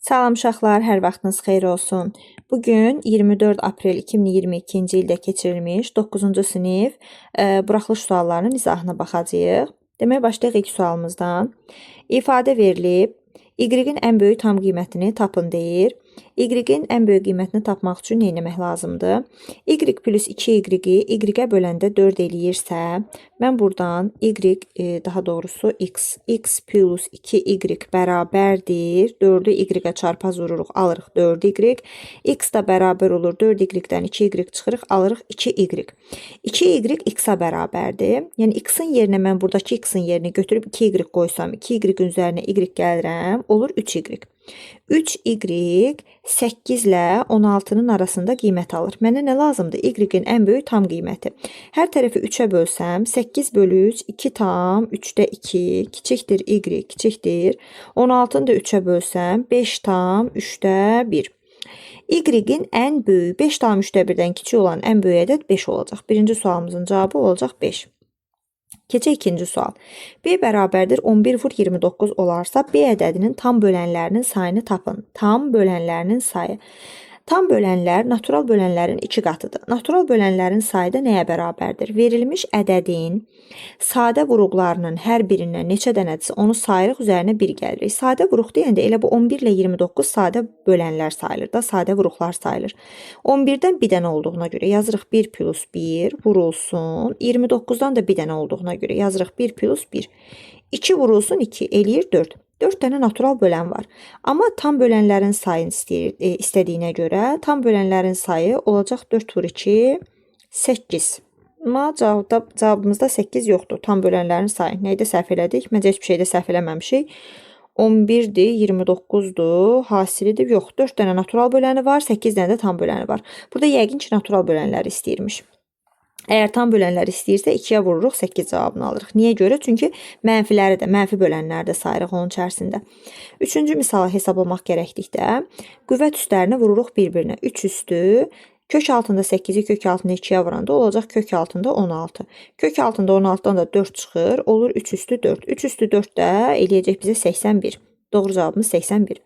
Salam uşaqlar, hər vaxtınız xeyir olsun. Bugün 24 aprel 2022-ci ildə keçirilmiş 9-cu sinif buraxılış suallarının izahına baxacağıq. Demək, başlayaq ilk sualımızdan. İfadə verilib, Y-in ən böyük tam qiymətini tapın deyir. Y-in ən böyük qiymətini tapmaq üçün nə etmək lazımdır? Y plus 2y-i y-ə böləndə 4 eləyirsə, mən buradan daha doğrusu x plus 2y bərabərdir. 4-ü y-ə çarpaz vururuq, alırıq 4y. X da bərabər olur, 4y-dən 2y çıxırıq, alırıq 2y. 2y x-a bərabərdir. Yəni x-in yerinə mən buradakı x-in yerinə götürüb 2y qoysam, 2y-in üzərinə y gəlirəm, olur 3y. 3y 8 ilə 16-nın arasında qiymət alır. Mənə nə lazımdır? Y-in ən böyük tam qiyməti. Hər tərəfi 3-ə bölsəm, 8 bölü 3, 2 tam, 3-də 2, kiçikdir y, kiçikdir. 16-nı da 3-ə bölsəm, 5 tam, 3-də 1. Y-in ən böyük, 5 tam 3-də 1-dən kiçik olan ən böyük ədəd 5 olacaq. Birinci sualımızın cavabı olacaq 5. Keçək ikinci sual. B bərabərdir 11 vur 29 olarsa, B ədədinin tam bölənlərinin sayını tapın. Tam bölənlərinin sayı. Tam bölənlər natural bölənlərin 2 qatıdır. Natural bölənlərin sayı da nəyə bərabərdir? Verilmiş ədədin sadə vuruqlarının hər birindən neçə dənədirsə, onu sayırıq, üzərinə 1 gəlirik. Sadə vuruq deyəndə elə bu 11 ilə 29 sadə bölənlər sayılır da, sadə vuruqlar sayılır. 11-dən 1 dənə olduğuna görə yazırıq 1 plus 1 vurulsun. 29-dan da 1 dənə olduğuna görə yazırıq 1 plus 1. 2 vurulsun 2 eləyir 4. 4 dənə natural bölən var. Amma tam bölənlərin sayını istədiyinə görə tam bölənlərin sayı olacaq 4 vur 2, 8. Amma cavabımızda 8 yoxdur. Tam bölənlərin sayı. Nəydə səhv elədik? Məncə heç bir şeydə səhv eləməmişik. 11-dir, 29-dur, hasilidir. Yox, 4 dənə natural böləni var, 8 dənə də tam böləni var. Burada yəqin ki, natural bölənləri istəyirmiş. Əgər tam bölənləri istəyirsə 2-yə vururuq, 8 cavabını alırıq. Niyə görə? Çünki mənfiləri də, mənfi bölənləri də sayırıq onun içərisində. Üçüncü misalı hesablamaq gərəkdikdə, qüvvət üstlərini vururuq bir-birinə. 3 üstü, kök altında 8-i kök altında 2-yə vuranda olacaq kök altında 16. Kök altında 16-dan da 4 çıxır, olur 3 üstü 4. 3 üstü 4 də eləyəcək bizə 81. Doğru cavabımız 81.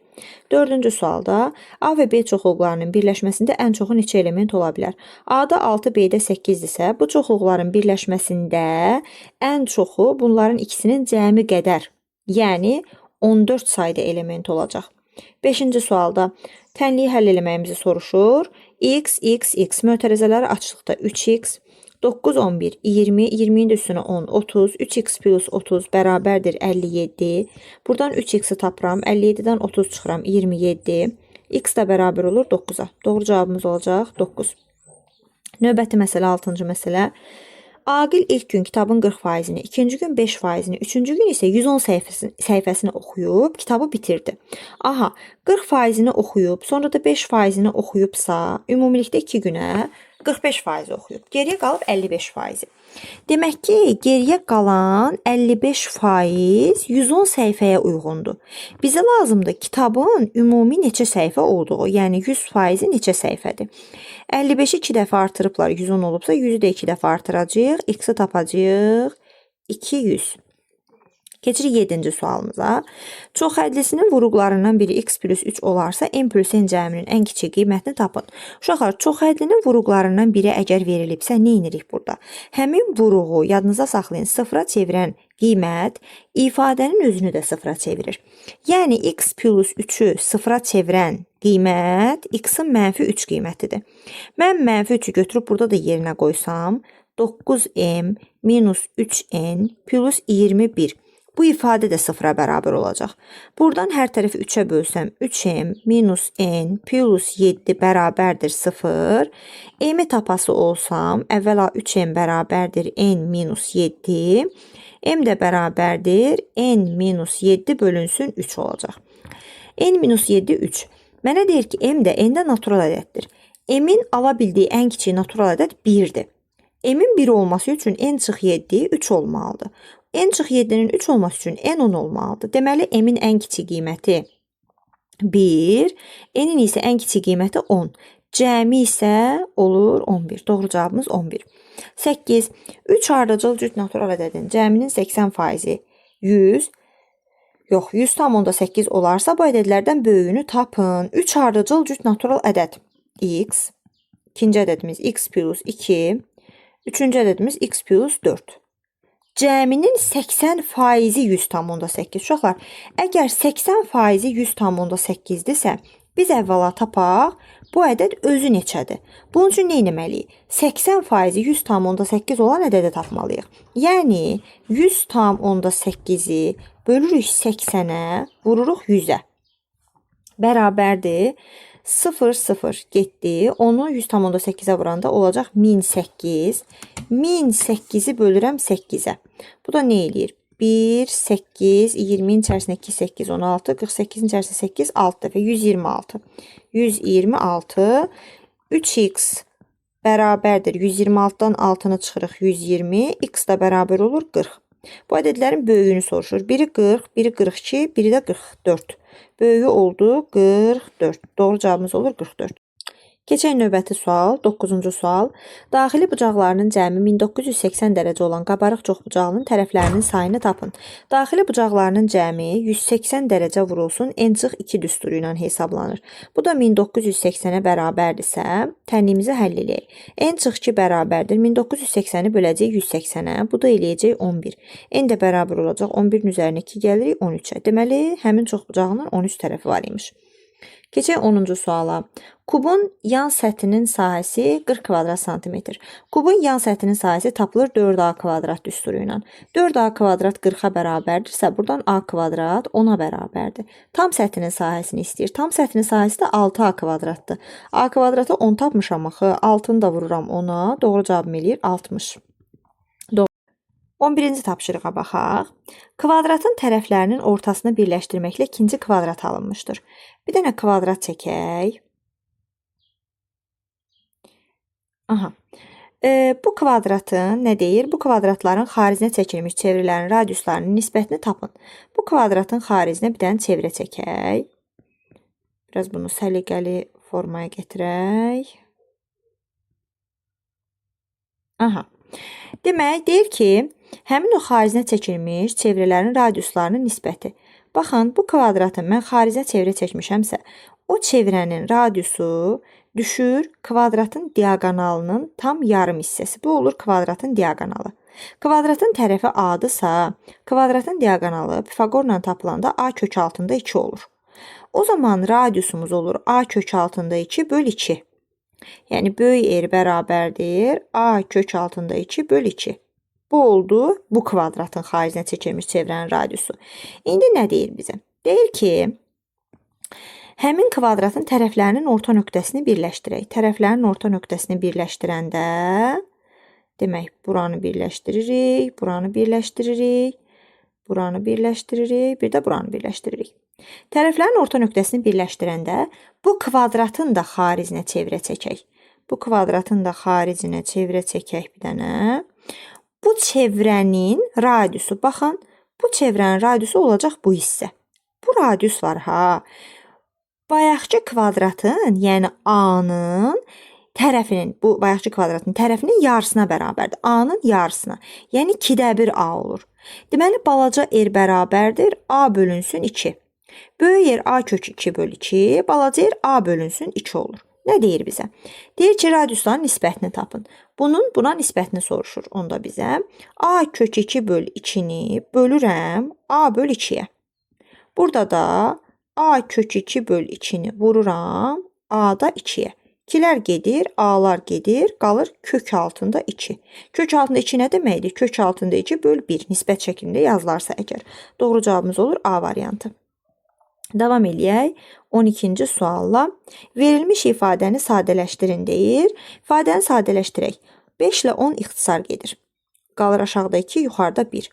Dördüncü sualda A və B çoxluqlarının birləşməsində ən çoxu neçə element ola bilər? A-da 6, B-də 8-dirsə, bu çoxluqların birləşməsində ən çoxu bunların ikisinin cəmi qədər, yəni 14 sayda element olacaq. 5-ci sualda tənliyi həll eləməyimizi soruşur. X, x, x mötərizələri açdıqda 3x, 9, 11, 20, 20-nin də üstünə 10, 30, 3x plus 30 bərabərdir 57. Buradan 3x-i tapıram, 57-dən 30 çıxıram, 27. X də bərabər olur 9-a. Doğru cavabımız olacaq 9. Növbəti məsələ, 6-cı məsələ. Aqil ilk gün kitabın 40%-ni, ikinci gün 5%-ni, üçüncü gün isə 110 səhifəsini oxuyub, kitabı bitirdi. Aha, 40%-ni oxuyub, sonra da 5%-ni oxuyubsa, ümumilikdə 2 günə 45% oxuyub. Geriyə qalıb 55%. Demək ki, geriyə qalan 55% 110 səhifəyə uyğundur. Bizə lazımdır kitabın ümumi neçə səhifə olduğu, yəni 100%-i neçə səhifədir. 55-i 2 dəfə artırıblar, 110 olubsa, 100-ü də 2 dəfə artıracağıq, x-i tapacağıq 200. Keçirik 7-ci sualımıza. Çoxhədlisinin vuruqlarından biri x plus 3 olarsa, n plus n cəminin ən kiçik qiymətini tapın. Uşaqlar, çoxhədlinin vuruqlarından biri əgər verilibsə, nə edirik burada? Həmin vuruğu yadınıza saxlayın, sıfıra çevirən qiymət ifadənin özünü də sıfıra çevirir. Yəni, x plus 3-ü sıfıra çevirən qiymət x-in mənfi 3 qiymətidir. Mən mənfi 3-ü götürüb burada da yerinə qoysam, 9m minus 3n plus 21. Bu ifadə də sıfıra bərabər olacaq. Buradan hər tərəfi 3-ə bölsəm, 3m minus n plus 7 bərabərdir 0. M-i tapası olsam, əvvəla 3m bərabərdir n minus 7. M də bərabərdir n minus 7 bölünsün 3 olacaq. N minus 7, 3. Mənə deyir ki, m də n də natural ədəddir. M-in ala bildiyi ən kiçik natural ədəd 1-dir. M-in 1 olması üçün n çıx 7, 3 olmalıdır. N çıx 7-nin 3 olması üçün n 10 olmalıdır. Deməli, m-in ən kiçik qiyməti 1, n-in isə ən kiçik qiyməti 10. Cəmi isə olur 11. Doğru cavabımız 11. 8. 3 ardıcıl cüt natural ədədin cəminin 80%, 100. Yox, 100,8 olarsa bu ədədlərdən böyüyünü tapın. 3 ardıcıl cüt natural ədəd x, ikinci ədədimiz x plus 2, üçüncü ədədimiz x plus 4. Cəminin 80% 100,8. Uşaqlar, əgər 80% 100,8-dirsə, biz əvvəla tapaq, bu ədəd özü neçədir? Bunun üçün nə etməliyik? 80% 100,8 olan ədədi tapmalıyıq. Yəni, 100,8-i bölürük 80-ə, vururuq 100-ə. Bərabərdir. 0, 0 getdi. Onu 100,8-ə vuranda olacaq 1008. 1008-i bölürəm 8-ə. Bu da nə eləyir? 1, 8, 20-in içərisində 2, 8, 16, 48-in içərisində 8, 6 dəfə, 126. 126, 3x bərabərdir. 126-dan 6-nı çıxırıq 120, x da bərabər olur 40. Bu ədədlərin böyüyünü soruşur. Biri 40, biri 42, biri də 44. Böyüyü oldu 44. Doğru cavabımız olur 44. Keçək növbəti sual, 9-cu sual. Daxili bucaqlarının cəmi 1980 dərəcə olan qabarıq çoxbucağının tərəflərinin sayını tapın. Daxili bucaqlarının cəmi 180 dərəcə vurulsun n-2 düsturu ilə hesablanır. Bu da 1980-ə bərabərdirsə, tənliyimizi həll eləyək. n-2 bərabərdir. 1980-i böləcək 180-ə, bu da eləyəcək 11. N də bərabər olacaq 11-in üzərinə 2 gəlirik 13-ə. Deməli, həmin çoxbucağının 13 tərəfi var imiş. Keçək 10-cu suala. Kubun yan səthinin sahəsi 40 kvadrat santimetr. Kubun yan səthinin sahəsi tapılır 4a kvadrat düsturu ilə. 4a kvadrat 40-a bərabərdirsə, buradan a kvadrat 10-a bərabərdir. Tam səthinin sahəsini istəyir. Tam səthinin sahəsi də 6a kvadratdır. A kvadratı 10 tapmışam axı. 6-nı da vururam 10-a. Doğru cavabım eləyir 60. 11-ci tapşırığa baxaq. Kvadratın tərəflərinin ortasını birləşdirməklə ikinci kvadrat alınmışdır. Bir dənə kvadrat çəkək. Aha. Bu kvadratın nə deyir? Bu kvadratların xaricinə çəkilmiş çevrələrin radiuslarının nisbətini tapın. Bu kvadratın xaricinə bir dənə çevrə çəkək. Biraz bunu səliqəli formaya gətirək. Aha. Demək, deyir ki, həmin o xaricinə çəkilmiş çevrələrin radiuslarının nisbəti. Baxın, bu kvadratın mən xaricinə çevrə çəkmişəmsə, o çevrənin radiusu düşür kvadratın diaqonalının tam yarım hissəsi. Bu olur kvadratın diaqonalı. Kvadratın tərəfi A-dırsa, kvadratın diaqonalı Pifaqorla tapılanda A kök altında 2 olur. O zaman radiusumuz olur A kök altında 2 böl 2. Yəni, böyük R bərabərdir A kök altında 2 böl 2. Bu oldu bu kvadratın xaricinə çəkilmiş çevrənin radiusu. İndi nə deyir bizə? Deyir ki, həmin kvadratın tərəflərinin orta nöqtəsini birləşdirək. Tərəflərin orta nöqtəsini birləşdirəndə, demək, buranı birləşdiririk, buranı birləşdiririk, buranı birləşdiririk, bir də buranı birləşdiririk. Tərəflərin orta nöqtəsini birləşdirəndə bu kvadratın da xaricinə çevrə çəkək. Bu kvadratın da xaricinə çevrə çəkək bir dənə. Bu çevrənin radiusu, baxın, bu çevrənin radiusu olacaq bu hissə. Bu radius var ha. Bayaqki kvadratın, yəni A-nın tərəfinin, bu bayaqki kvadratın tərəfinin yarısına bərabərdir. A-nın yarısına. Yəni 2də 1 A olur. Deməli, balaca R bərabərdir A bölünsün 2. Böyük yer A kök 2 böl 2, balaca yer A bölünsün 2 olur. Nə deyir bizə? Deyir ki, radiusların nisbətini tapın. Bunun buna nisbətini soruşur onda bizə. A kök 2 böl 2-ni bölürəm A böl 2-yə. Burada da A kök 2 böl 2-ni vururam A-da 2-yə. 2-lər gedir, A-lar gedir, qalır kök altında 2. Kök altında 2 nə deməkdir? Kök altında 2 böl 1 nisbət şəklində yazılarsa əgər. Doğru cavabımız olur A variantı. Davam eləyək 12-ci sualla. Verilmiş ifadəni sadələşdirin deyir. İfadəni sadələşdirək. 5 ilə 10 ixtisar gedir. Qalır aşağıda 2, yuxarıda 1.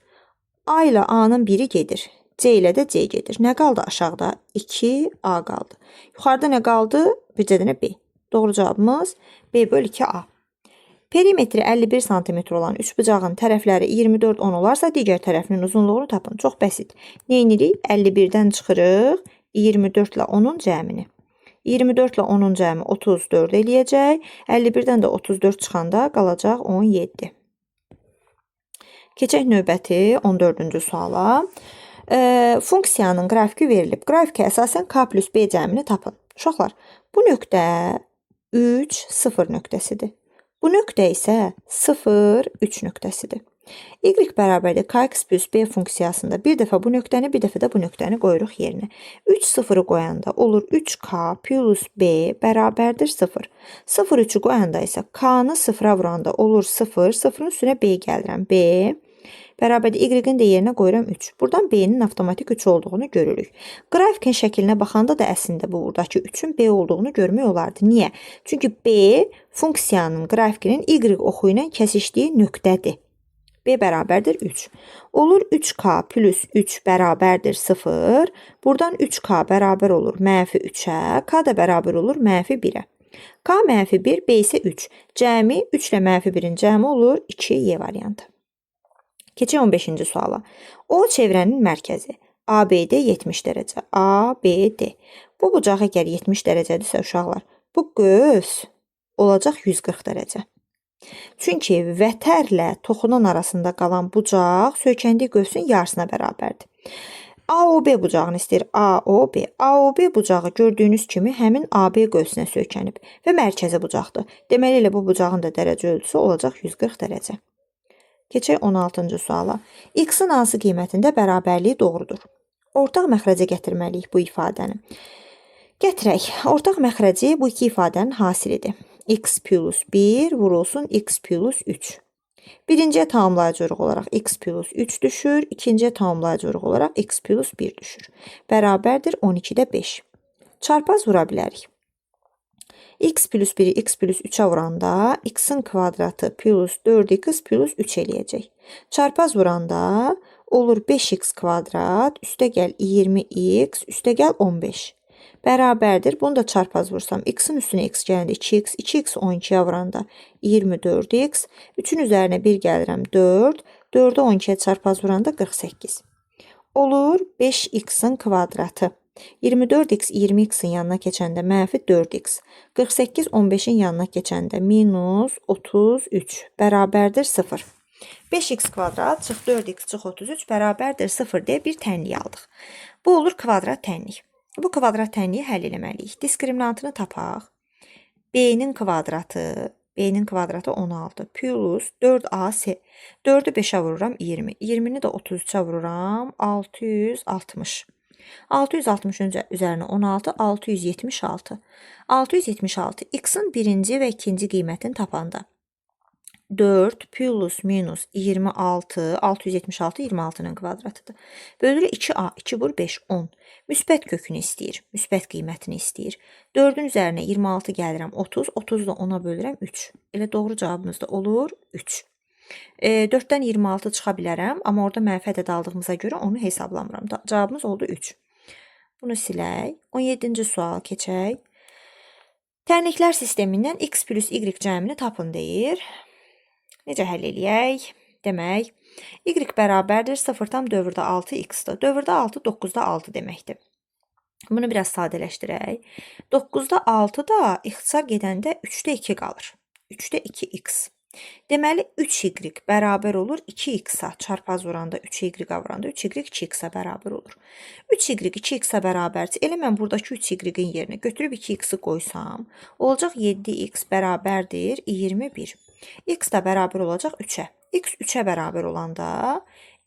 A ilə A-nın biri gedir. C ilə də C gedir. Nə qaldı aşağıda? 2A qaldı. Yuxarıda nə qaldı? Bircə dənə B. Doğru cavabımız B böl 2A. Perimetri 51 cm olan üçbucağın tərəfləri 24-10 olarsa, digər tərəfinin uzunluğunu tapın. Çox bəsit. Neynirik? 51-dən çıxırıq 24 ilə 10-un cəmini. 24 ilə 10-un cəmi 34 eləyəcək. 51-dən də 34 çıxanda qalacaq 17. Keçək növbəti 14-cü suala. Funksiyanın qrafiki verilib. Qrafikə əsasən k plus b cəmini tapın. Uşaqlar, bu nöqtə 3, 0 nöqtəsidir. Bu nöqtə isə 0, 3 nöqtəsidir. Y bərabərdir kx plus b funksiyasında bir dəfə bu nöqtəni, bir dəfə də bu nöqtəni qoyuruq yerinə. 3 0-ı qoyanda olur 3k plus b bərabərdir 0. 0 3-ü qoyanda isə k-nı 0-a vuranda olur 0. 0-ın üstünə b gəlirəm. B bərabərdir y-in də yerinə qoyuram 3. Buradan b-nin avtomatik 3 olduğunu görürük. Qrafikin şəklinə baxanda da əslində buradakı 3-ün b olduğunu görmək olardı. Niyə? Çünki b funksiyanın qrafikinin y oxu ilə kəsişdiyi nöqtədir. B bərabərdir 3. Olur 3k plus 3 bərabərdir 0. Buradan 3k bərabər olur mənfi 3-ə. K da bərabər olur mənfi 1-ə. K mənfi 1, B isə 3. Cəmi 3 ilə mənfi 1-in cəmi olur 2 Y variantı. Keçək 15-ci suala. O çevrənin mərkəzi. ABD 70 dərəcə. ABD. Bu bucaq əgər 70 dərəcədirsə uşaqlar, bu göz olacaq 140 dərəcə. Çünki vətərlə toxunan arasında qalan bucaq söykəndiyi qövsün yarısına bərabərdir. AOB bucağını istəyir. AOB. AOB bucağı gördüyünüz kimi həmin AB qövsünə söykənib və mərkəzi bucaqdır. Deməli elə bu bucağın da dərəcə ölçüsü olacaq 140 dərəcə. Keçək 16-cı suala. X-in hansı qiymətində bərabərliyi doğrudur? Ortaq məxrəcə gətirməliyik bu ifadəni. Gətirək. Ortaq məxrəci bu iki ifadənin hasilidir. X plus 1 vurulsun X plus 3. Birinciyə tamamlayıcı olaraq X plus 3 düşür. İkinciyə tamamlayıcı olaraq X plus 1 düşür. Bərabərdir 12-də 5. Çarpaz vura bilərik. X plus 1-i X plus 3-ə vuranda X-in kvadratı plus 4X plus 3 eləyəcək. Çarpaz vuranda olur 5X kvadrat, üstə gəl 20X, üstə gəl 15. Bərabərdir. Bunu da çarpaz vursam, x-in üstünə x gələndə 2x, 2x 12-yə vuranda 24x, 3-ün üzərinə 1 gəlirəm 4, 4-ü 12-yə çarpaz vuranda 48. Olur 5x-in kvadratı. 24x 20x-in yanına keçəndə mənfi 4x, 48 15-in yanına keçəndə minus 33 bərabərdir 0. 5x kvadrat çıx 4x çıx 33 bərabərdir 0 deyə bir tənlik aldıq. Bu olur kvadrat tənlik. Bu kvadrat tənliyi həll eləməliyik. Diskriminantını tapaq. B-nin kvadratı 16 plus 4AC. 4-ü 5-ə vururam 20. 20-ni də 33-ə vururam 660. 660-ın üzərinə 16, 676. 676 x-in birinci və ikinci qiymətini tapanda 4 plus minus 26, 676 26-nın kvadratıdır. Bölürü 2a, 2 vur 5, 10. Müsbət kökünü istəyir, müsbət qiymətini istəyir. 4-ün üzərinə 26 gəlirəm 30, 30 da 10-a bölürəm 3. Elə doğru cavabımız da olur 3. 4-dən 26 çıxa bilərəm, amma orada mənfi ədəd aldığımıza görə onu hesablamıram. Cavabımız oldu 3. Bunu silək. 17-ci sual keçək. Tərniklər sistemindən x plus y cəmini tapın deyir. Necə həll eləyək? Demək, y bərabərdir 0 tam dövrdə 6x-dir. Dövrdə 6, 9-da 6 deməkdir. Bunu biraz sadələşdirək. 9-da 6 da ixtisar gedəndə 3-də 2 qalır. 3-də 2x. Deməli, 3y bərabər olur 2x-a. Çarpaz vuranda 3y-a vuranda 3y 2x-a bərabər olur. 3y 2x-a bərabərdir. Elə mən buradakı 3y-in yerinə götürüb 2x-i qoysam, olacaq 7x bərabərdir 21. X da bərabər olacaq 3-ə. X 3-ə bərabər olanda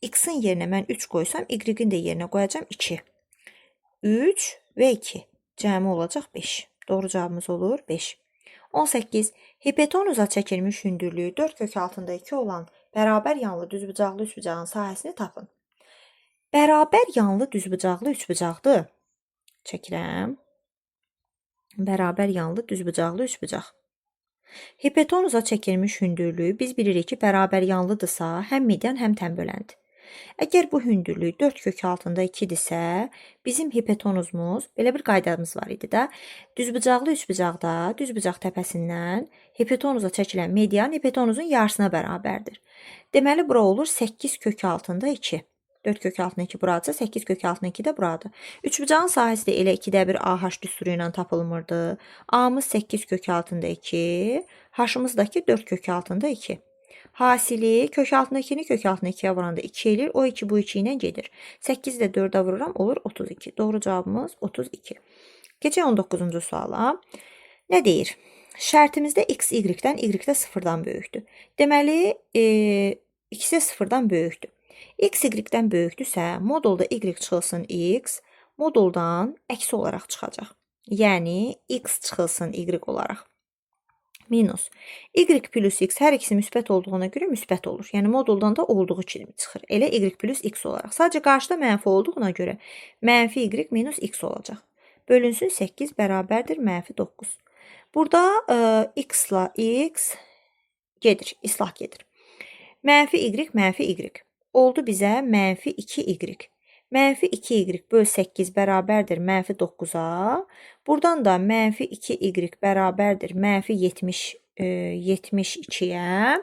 x-in yerinə mən 3 qoysam, y-in də yerinə qoyacam 2. 3 və 2. Cəmi olacaq 5. Doğru cavabımız olur 5. 18. Hipotenuza çəkilmiş hündürlüyü 4 kök altında 2 olan bərabər yanlı düzbucaqlı üçbucağın sahəsini tapın. Bərabər yanlı düzbucaqlı üçbucaqdır. Çəkirəm. Bərabər yanlı düzbucaqlı üçbucaq. Hipotenuza çəkilmiş hündürlüyü biz bilirik ki, bərabər yanlıdırsa, həm median, həm tənböləndir. Əgər bu hündürlük 4 kök altında 2-dirsə, bizim hipotenuzumuz, belə bir qaydamız var idi də, düzbucaqlı üçbucaqda, düzbucaq təpəsindən hipotenuza çəkilən median hipotenuzun yarısına bərabərdir. Deməli, bura olur 8 kök altında 2. 4 kök altında 2 buradırsa, 8 kök altında 2 də buradır. Üçbucağın sahəsi də elə 2-də 1 AH düsturu ilə tapılmırdı. A-mız 8 kök altında 2, H-ımızdakı 4 kök altında 2. Hasili kök altına 2-ni kök altına 2-yə vuranda 2 eləyir. O 2 bu 2 ilə gedir. 8-i də 4-ə vururam, olur 32. Doğru cavabımız 32. Keçək 19-cu suala. Nə deyir? Şərtimizdə x y-dən, y də 0-dan böyükdür. Deməli, ikisi 0-dan böyükdür. X y-dən böyükdürsə, modulda y çıxılsın x, moduldan əksi olaraq çıxacaq. Yəni, x çıxılsın y olaraq. Minus. Y plus x hər ikisi müsbət olduğuna görə müsbət olur. Yəni, moduldan da olduğu kimi çıxır. Elə y plus x olaraq. Sadəcə qarşıda mənfi olduğuna görə mənfi y minus x olacaq. Bölünsün 8 bərabərdir mənfi 9. Burada x ilə x gedir, islah gedir. Mənfi y, mənfi y. Oldu bizə mənfi 2y. Mənfi 2y böl 8 bərabərdir mənfi 9-a. Buradan da mənfi 2y bərabərdir mənfi 72-yə.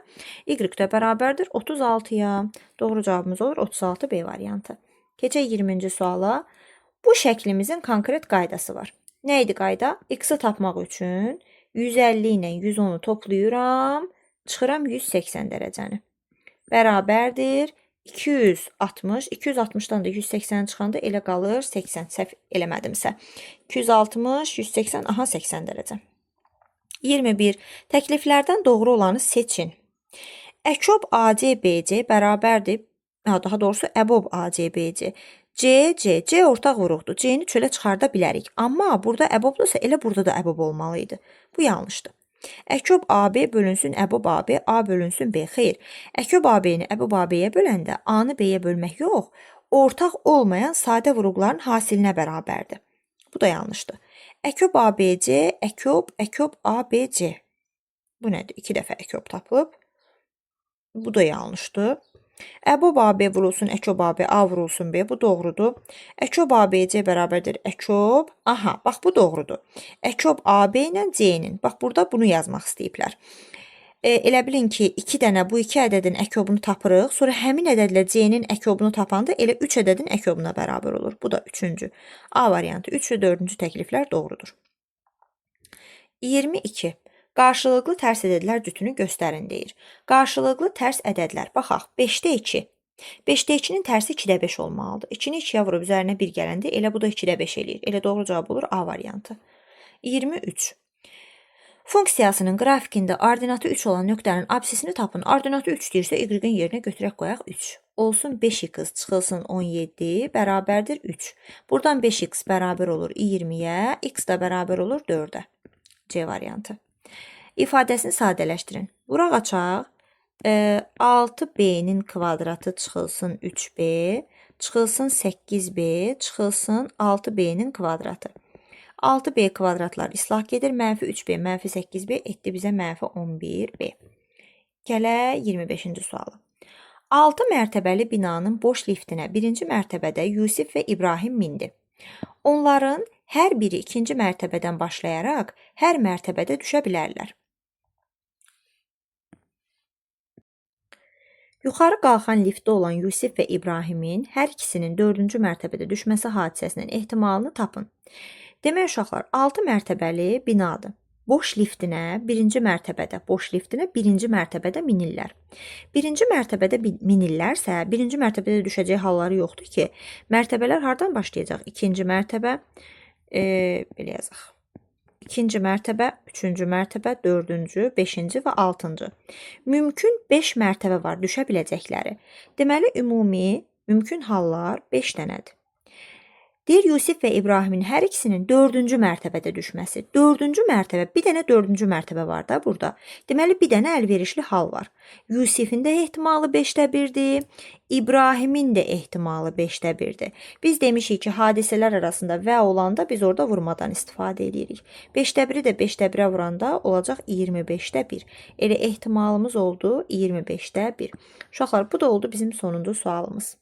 Y də bərabərdir 36-ya. Doğru cavabımız olur 36B variantı. Keçək 20-ci suala. Bu şəklimizin konkret qaydası var. Nə idi qayda? X-i tapmaq üçün 150 ilə 110-u toplayıram. Çıxıram 180 dərəcəni. Bərabərdir 260. 260-dan da 180 çıxanda elə qalır 80. Səhv eləmədimsə. 260, 180, aha 80 dərəcə. 21. Təkliflərdən doğru olanı seçin. Əkob AC-BC bərabərdir. Daha doğrusu əbob AC-BC. C ortaq vuruqdur. C-ni çölə çıxarda bilərik. Amma burada əbobdursa elə burada da əbob olmalıydı. Bu yanlışdır. Əkob AB bölünsün əbob AB, A bölünsün B. Xeyr. Əkob AB-ni əbob AB-yə böləndə A-nı B-yə bölmək yox, ortaq olmayan sadə vuruqların hasilinə bərabərdir. Bu da yanlışdır. Əkob ABC, əkob ABC. Bu nədir? 2 dəfə əkob tapılıb. Bu da yanlışdır. Əbob AB vurulsun, əkob AB, A vurulsun B. Bu doğrudur. Əkob ABC bərabərdir əkob. Aha, bax bu doğrudur. Əkob AB ilə C-nin. Bax burada bunu yazmaq istəyiblər. Elə bilin ki, 2 dənə bu 2 ədədin əkobunu tapırıq. Sonra həmin ədədlə C-nin əkobunu tapanda elə 3 ədədin əkobuna bərabər olur. Bu da 3-cü. A variantı 3 və 4-cü təkliflər doğrudur. 22. Qarşılıqlı tərs ədədlər cütünü göstərin deyir. Qarşılıqlı tərs ədədlər. Baxaq, 5-də 2. 5-də 2-nin tərsi 2-də 5 olmalıdır. 2-ni 2-yə vurub üzərinə 1 gələndə elə bu da 2-də 5 eləyir. Elə doğru cavab olur A variantı. 23. Funksiyasının qrafikində ordinatı 3 olan nöqtənin absisini tapın. Ordinatı 3 deyirsə, y-in yerinə götürək qoyaq 3. Olsun 5x çıxılsın 17 bərabərdir 3. Buradan 5x bərabər olur 20-yə, x da bərabər olur 4-ə. C variantı. İfadəsini sadələşdirin. Vuraq açaq. 6b-nin kvadratı çıxılsın 3b, çıxılsın 8b, çıxılsın 6b-nin kvadratı. 6b kvadratlar islah gedir. Mənfi 3b, mənfi 8b etdi bizə mənfi 11b. Gələ 25-ci sualı. 6 mərtəbəli binanın boş liftinə 1-ci mərtəbədə Yusif və İbrahim mindi. Onların hər biri 2-ci mərtəbədən başlayaraq hər mərtəbədə düşə bilərlər. Yuxarı qalxan liftdə olan Yusif və İbrahimin hər ikisinin 4-cü mərtəbədə düşməsi hadisəsinin ehtimalını tapın. Demək uşaqlar, 6 mərtəbəli binadır. Boş liftinə 1-ci mərtəbədə minirlər. 1-ci mərtəbədə minirlərsə, 1-ci mərtəbədə düşəcək halları yoxdur ki, mərtəbələr hardan başlayacaq? 2-ci mərtəbə, belə yazaq. 2-ci mərtəbə, 3-cü mərtəbə, 4-cü, 5-ci və 6-cı. Mümkün 5 mərtəbə var düşə biləcəkləri. Deməli, ümumi mümkün hallar 5 dənədir. Deyir Yusif və İbrahimin hər ikisinin 4-cü mərtəbədə düşməsi. 4-cü mərtəbə, bir dənə 4-cü mərtəbə var da burada. Deməli, bir dənə əlverişli hal var. Yusifin də ehtimalı 5-də 1-dir, İbrahimin də ehtimalı 5-də 1-dir. Biz demişik ki, hadisələr arasında və olanda biz orada vurmadan istifadə edirik. 5-də 1-i də 5-də 1-ə vuranda olacaq 25-də 1. Elə ehtimalımız oldu 25-də 1. Uşaqlar, bu da oldu bizim sonuncu sualımız.